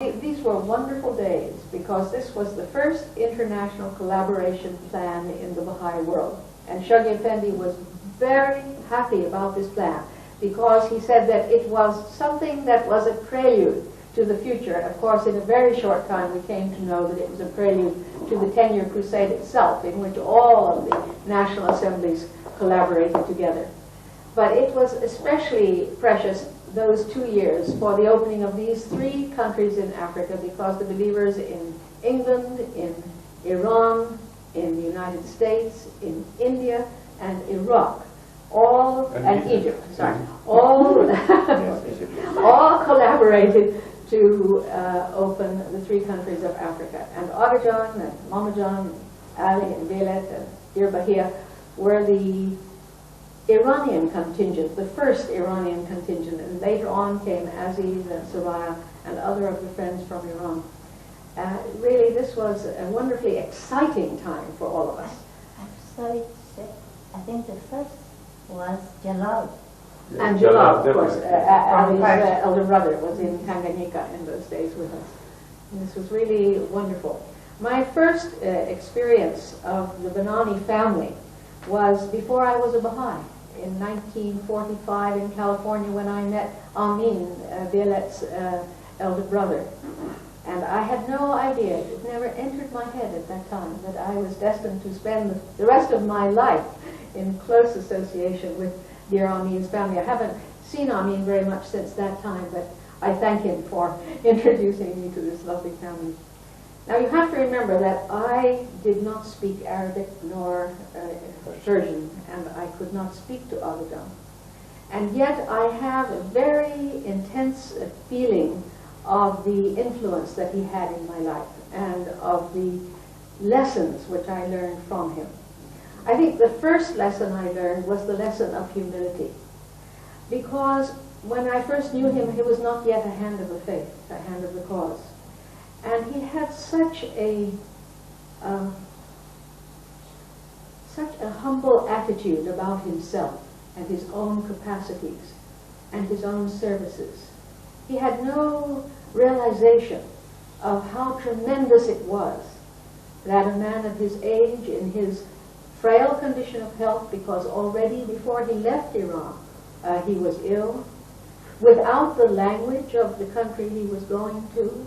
These were wonderful days because this was the first international collaboration plan in the Baha'i world. And Shoghi Effendi was very happy about this plan because he said that it was something that was a prelude to the future. Of course, in a very short time we came to know that it was a prelude to the 10-year crusade itself, in which all of the national assemblies collaborated together. But it was especially precious those 2 years for the opening of these 3 countries in Africa, because the believers in England, in Iran, in the United States, in India, and Iraq, and Egypt, sorry, all collaborated to open the 3 countries of Africa. And Agajan and Mamajan, Ali and Beilet and Dir Bahia were the Iranian contingent, the first Iranian contingent, and later on came Aziz and Soraya and other of the friends from Iran. Really, this was a wonderfully exciting time for all of us. I'm sorry to say, I think the first was Jalal. And Jalal, of course, Ali's elder brother, was in Tanganyika in those days with us. And this was really wonderful. My first experience of the Banani family was before I was a Baha'i. In 1945 in California, when I met Amin, Beilet's elder brother. And I had no idea, it never entered my head at that time, that I was destined to spend the rest of my life in close association with dear Amin's family. I haven't seen Amin very much since that time, but I thank him for introducing me to this lovely family. Now you have to remember that I did not speak Arabic nor Persian, and I could not speak to Agajan. And yet I have a very intense feeling of the influence that he had in my life and of the lessons which I learned from him. I think the first lesson I learned was the lesson of humility. Because when I first knew him, he was not yet a hand of the faith, a hand of the cause. And he had such a humble attitude about himself and his own capacities and his own services. He had no realization of how tremendous it was that a man of his age, in his frail condition of health, because already before he left Iran, he was ill, without the language of the country he was going to,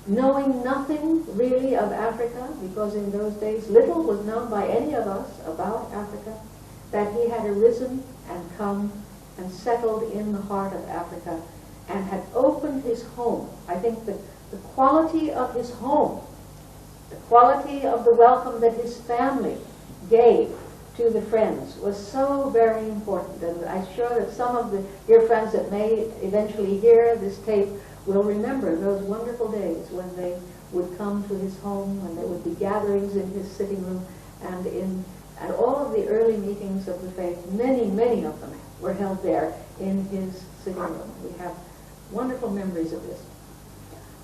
knowing nothing really of Africa, because in those days little was known by any of us about Africa, that he had arisen and come and settled in the heart of Africa and had opened his home. I think that the quality of his home, the quality of the welcome that his family gave to the friends was so very important. And I'm sure that some of the dear friends that may eventually hear this tape will remember those wonderful days when they would come to his home, when there would be gatherings in his sitting room, and all of the early meetings of the faith, many of them were held there in his sitting room. We have wonderful memories of this.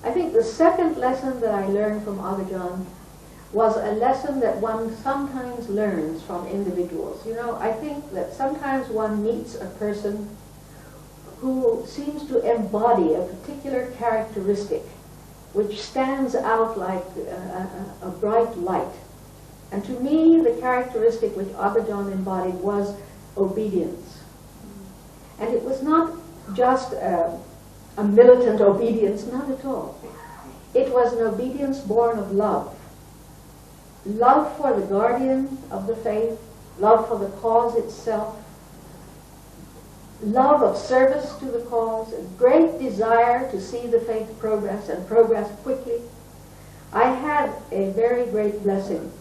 I think the second lesson that I learned from Agajan was a lesson that one sometimes learns from individuals. You know, I think that sometimes one meets a person who seems to embody a particular characteristic which stands out like a bright light. And to me, the characteristic which Agajan embodied was obedience. And it was not just a militant obedience, not at all. It was an obedience born of love. Love for the guardian of the faith, love for the cause itself, love of service to the cause, a great desire to see the faith progress and progress quickly. I had a very great blessing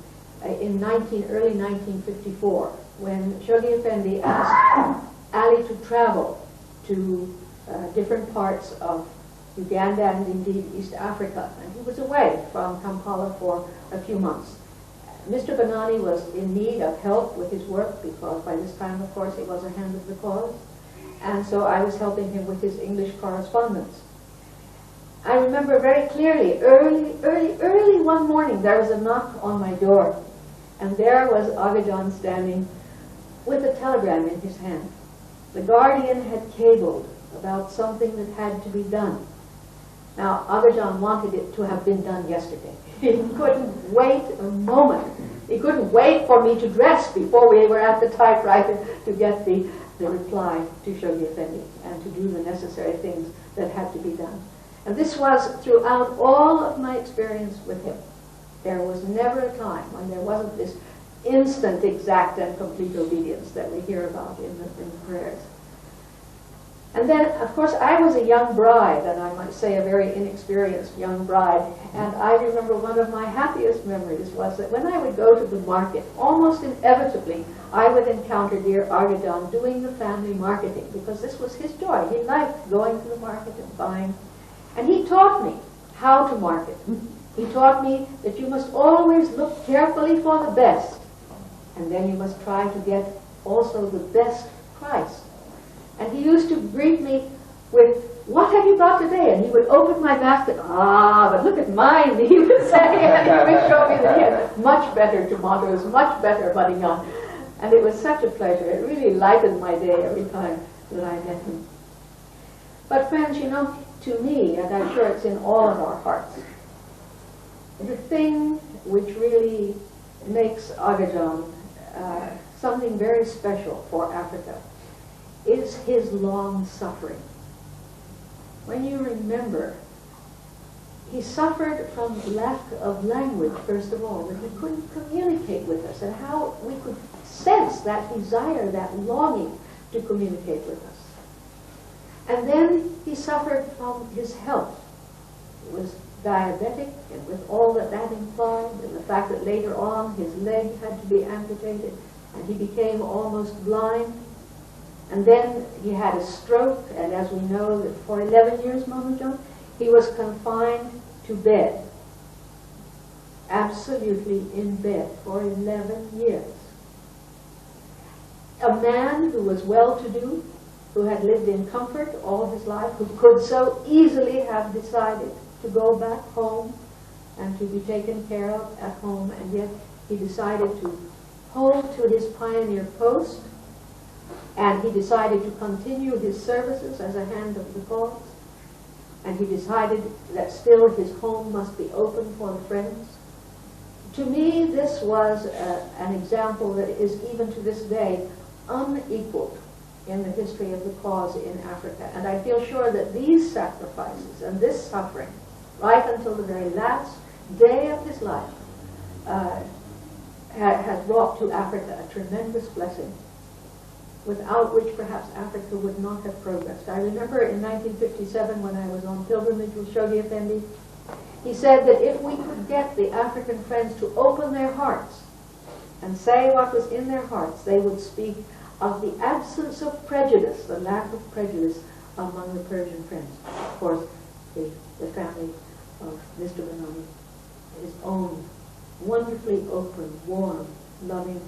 in early 1954 when Shoghi Effendi asked Ali to travel to different parts of Uganda and indeed East Africa, and he was away from Kampala for a few months. Mr. Banani was in need of help with his work because by this time, of course, he was a hand of the cause. And so I was helping him with his English correspondence. I remember very clearly, early one morning, there was a knock on my door. And there was Agajan standing with a telegram in his hand. The Guardian had cabled about something that had to be done. Now, Agajan wanted it to have been done yesterday. He couldn't wait a moment. He couldn't wait for me to dress before we were at the typewriter to get the reply to Shoghi Effendi and to do the necessary things that had to be done. And this was throughout all of my experience with him. There was never a time when there wasn't this instant, exact, and complete obedience that we hear about in the prayers. And then, of course, I was a young bride, and I might say a very inexperienced young bride, and I remember one of my happiest memories was that when I would go to the market, almost inevitably, I would encounter dear Agajan doing the family marketing, because this was his joy. He liked going to the market and buying. And he taught me how to market. He taught me that you must always look carefully for the best, and then you must try to get also the best price. And he used to greet me with, "What have you got today?" And he would open my basket. "Ah, but look at mine," he would say, and he would show me that he had much better tomatoes, much better badignan. And it was such a pleasure. It really lightened my day every time that I met him. But friends, you know, to me, and I'm sure it's in all of our hearts, the thing which really makes Agajan something very special for Africa is his long suffering. When you remember, he suffered from lack of language, first of all, that he couldn't communicate with us, and how we could sense that desire, that longing to communicate with us. And then he suffered from his health. He was diabetic, and with all that that implied, and the fact that later on his leg had to be amputated, and he became almost blind. And then he had a stroke, and as we know, that for 11 years, Mama John, he was confined to bed. Absolutely in bed for 11 years. A man who was well-to-do, who had lived in comfort all his life, who could so easily have decided to go back home and to be taken care of at home, and yet he decided to hold to his pioneer post, and he decided to continue his services as a hand of the cause, and he decided that still his home must be open for the friends. To me, this was an example that is, even to this day, unequaled in the history of the cause in Africa. And I feel sure that these sacrifices and this suffering, right until the very last day of his life, has brought to Africa a tremendous blessing, without which perhaps Africa would not have progressed. I remember in 1957, when I was on pilgrimage with Shoghi Effendi, he said that if we could get the African friends to open their hearts and say what was in their hearts, they would speak of the absence of prejudice, the lack of prejudice among the Persian friends. Of course, the family of Mr. Banani, his own wonderfully open, warm, loving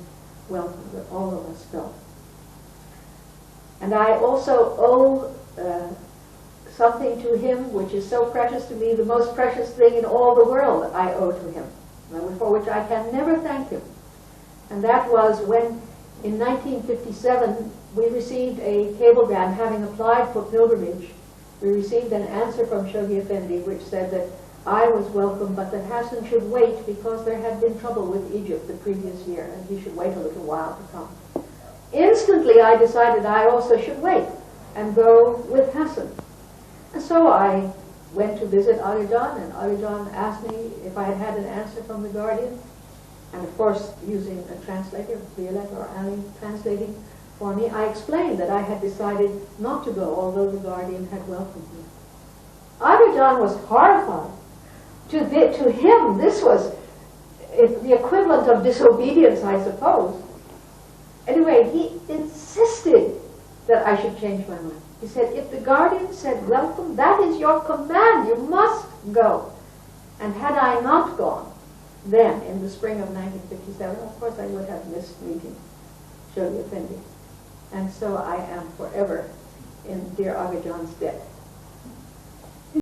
welcome that all of us felt. And I also owe something to him which is so precious to me, the most precious thing in all the world I owe to him, for which I can never thank him. And that was when, in 1957, we received a cablegram having applied for pilgrimage. We received an answer from Shoghi Effendi which said that I was welcome, but that Hassan should wait because there had been trouble with Egypt the previous year, and he should wait a little while to come. Instantly, I decided I also should wait and go with Hassan. And so I went to visit Agajan, and Agajan asked me if I had had an answer from the Guardian. And of course, using a translator, Violetta or Ali translating for me, I explained that I had decided not to go, although the Guardian had welcomed me. Agajan was horrified. To him, this was the equivalent of disobedience, I suppose. Anyway, he insisted that I should change my mind. He said, if the Guardian said welcome, that is your command, you must go. And had I not gone, then, in the spring of 1957, of course I would have missed meeting Shoghi Effendi. And so I am forever in dear Agajan's debt.